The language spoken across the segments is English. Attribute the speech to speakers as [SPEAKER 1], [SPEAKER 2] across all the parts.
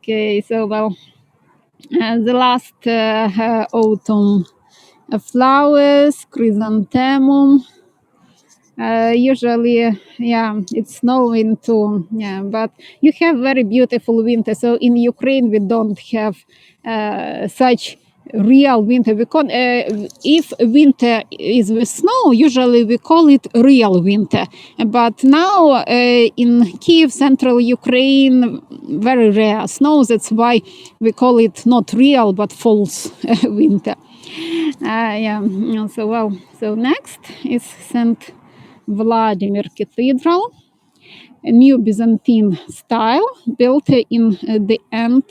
[SPEAKER 1] Okay, so the last autumn flowers, chrysanthemum. Usually, it's snowing too. Yeah, but you have very beautiful winter. So in Ukraine, we don't have such real winter. Because if winter is with snow, usually we call it real winter. But now in Kyiv, central Ukraine, very rare snow. That's why we call it not real but false winter. So next is St. Vladimir Cathedral, a new Byzantine style built in the end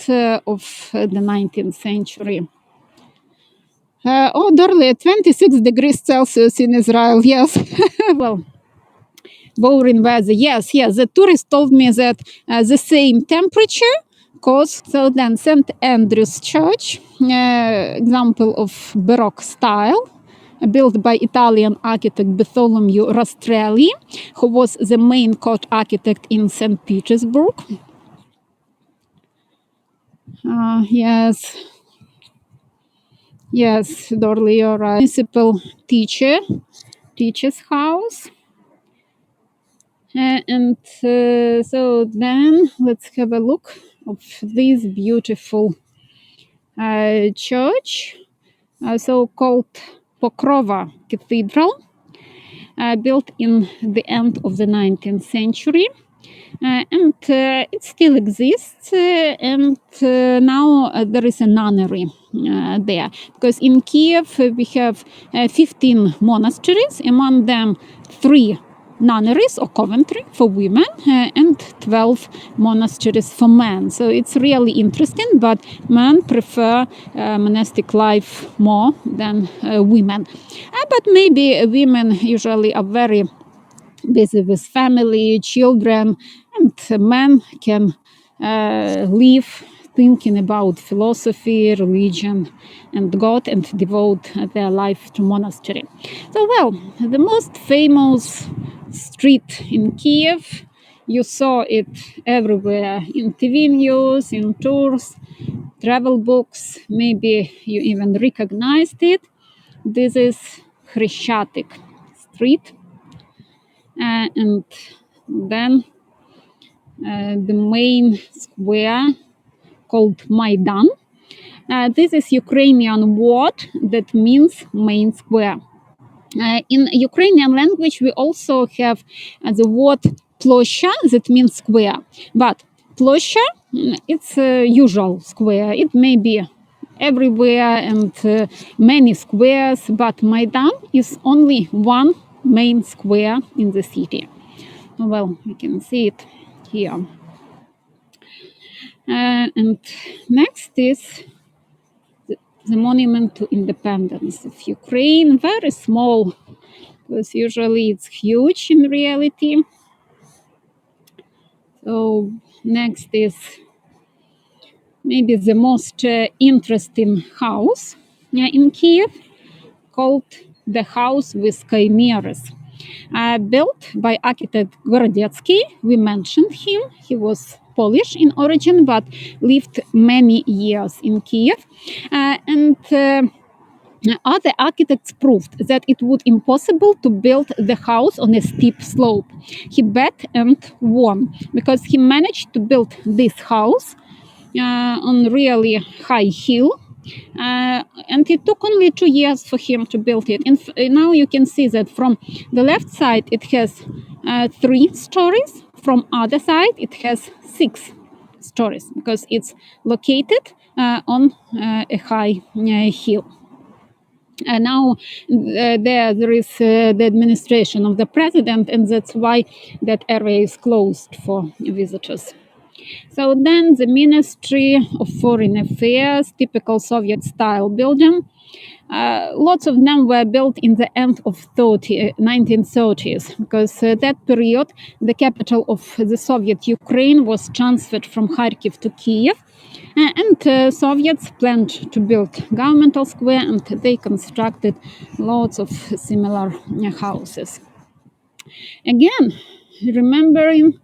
[SPEAKER 1] of the 19th century. Darley, 26 degrees Celsius in Israel, yes. Boring weather, yes. The tourist told me that the same temperature cause. So then St. Andrew's Church, example of Baroque style, built by Italian architect Bartholomew Rastrelli, who was the main court architect in St. Petersburg. Yes, Dorley, you're right. Municipal teacher's house. So then let's have a look of this beautiful church, so-called Pokrova Cathedral, built in the end of the 19th century. And it still exists, and now there is a nunnery there. Because in Kyiv we have 15 monasteries, among them 3 nunneries or conventry for women and 12 monasteries for men. So it's really interesting, but men prefer monastic life more than women. But maybe women usually are very busy with family, children, and men can live thinking about philosophy, religion, and God, and devote their life to monastery. So, the most famous street in Kyiv, you saw it everywhere in TV news, in tours, travel books, maybe you even recognized it. This is Khreshchatyk Street. And then the main square called Maidan. This is Ukrainian word that means main square. In Ukrainian language, we also have the word plosha, that means square. But plosha, it's a usual square. It may be everywhere and many squares, but Maidan is only one main square in the city. You can see it here. And next is the Monument to Independence of Ukraine. Very small, because usually it's huge in reality. So next is maybe the most interesting house in Kyiv, called the House with Chimeras. Built by architect Gorodetsky. We mentioned him. He was Polish in origin, but lived many years in Kyiv. And other architects proved that it would impossible to build the house on a steep slope. He bet and won, because he managed to build this house on really high hill. And it took only 2 years for him to build it. And now you can see that from the left side it has 3 stories. From other side it has 6 stories, because it's located on a high hill. And now there is the administration of the president, and that's why that area is closed for visitors. So then the Ministry of Foreign Affairs, typical Soviet-style building. Lots of them were built in the end of 1930s, because that period, the capital of the Soviet Ukraine was transferred from Kharkiv to Kyiv. And Soviets planned to build governmental square, and they constructed lots of similar houses. Again, remembering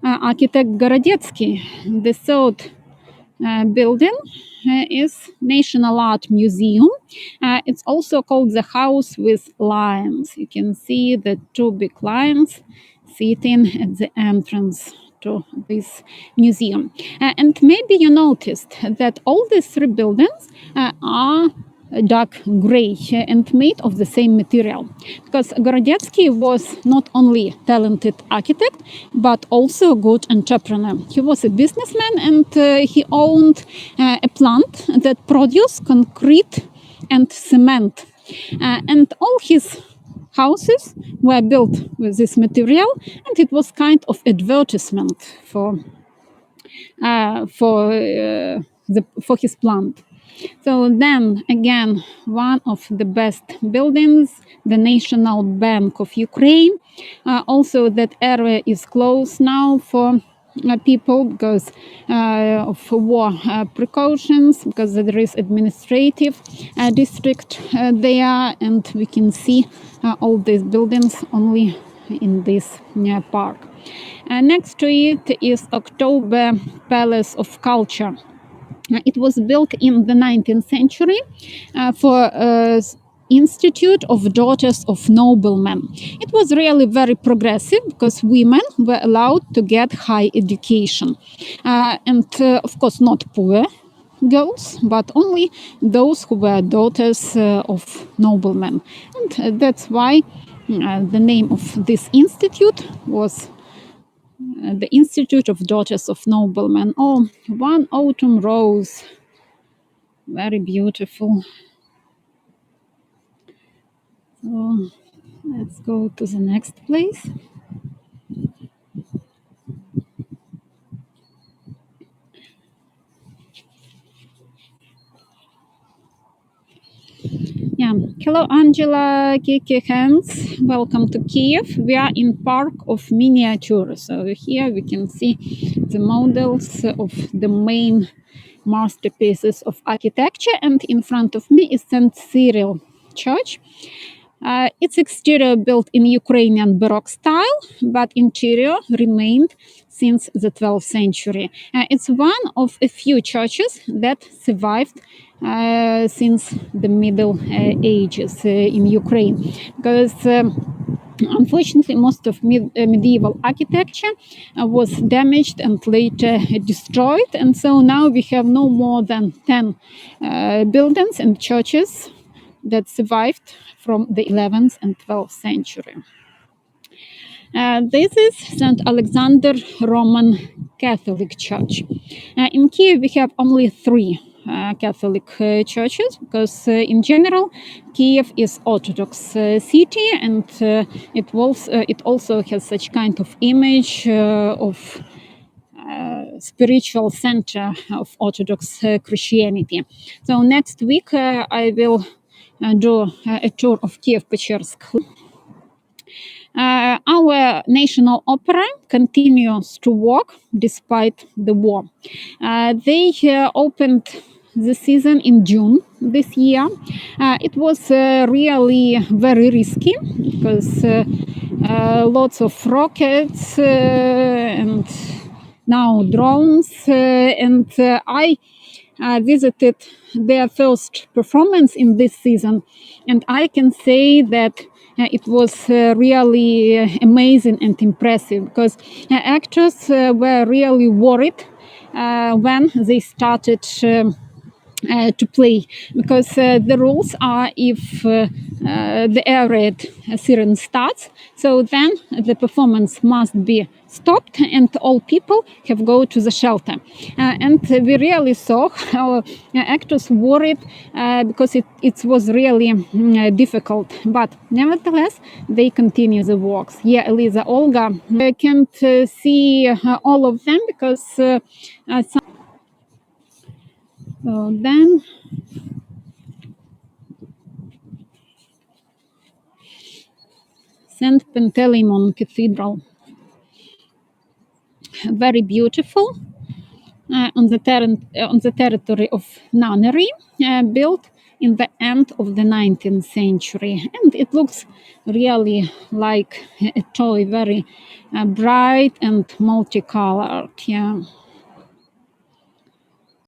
[SPEAKER 1] architect Gorodetsky, the third building is National Art Museum. It's also called the House with Lions. You can see the two big lions sitting at the entrance to this museum. And maybe you noticed that all these three buildings are dark gray and made of the same material, because Gorodetsky was not only talented architect but also a good entrepreneur. He was a businessman, and he owned a plant that produced concrete and cement, and all his houses were built with this material, and it was kind of advertisement for his plant. So then again, one of the best buildings, the National Bank of Ukraine. Also, that area is closed now for people because of war precautions, because there is administrative district there, and we can see all these buildings only in this park. Next to it is October Palace of Culture. It was built in the 19th century for Institute of Daughters of Noblemen. It was really very progressive because women were allowed to get high education. And of course, not poor girls, but only those who were daughters of noblemen. And that's why the name of this institute was the Institute of Daughters of Noblemen. Oh, one autumn rose. Very beautiful. So let's go to the next place. Yeah. Hello, Angela, Kiki, Hans. Welcome to Kyiv. We are in Park of Miniature. So here we can see the models of the main masterpieces of architecture. And in front of me is St. Cyril Church. Its exterior built in Ukrainian Baroque style, but interior remained since the 12th century. It's one of a few churches that survived since the Middle Ages in Ukraine, because unfortunately, most of medieval architecture was damaged and later destroyed, and so now we have no more than 10 buildings and churches that survived from the 11th and 12th century. This is St. Alexander Roman Catholic Church. In Kyiv, we have only three Catholic churches, because in general, Kyiv is Orthodox city, and it also has such kind of image of spiritual center of Orthodox Christianity. So next week I will do a tour of Kiev-Pechersk. Our national opera continues to work despite the war. They opened the season in June this year. It was really very risky because lots of rockets and now drones, and I visited their first performance in this season, and I can say that it was really amazing and impressive, because actors were really worried when they started to play, because the rules are if the air raid siren starts, so then the performance must be stopped and all people have go to the shelter. And we really saw how actors worried because it was really difficult, but nevertheless they continue the works. Yeah, Eliza, Olga, I can't see all of them because so then St. Panteleimon Cathedral, very beautiful, on the territory of nunnery, built in the end of the 19th century, and it looks really like a toy, very bright and multicolored. Yeah.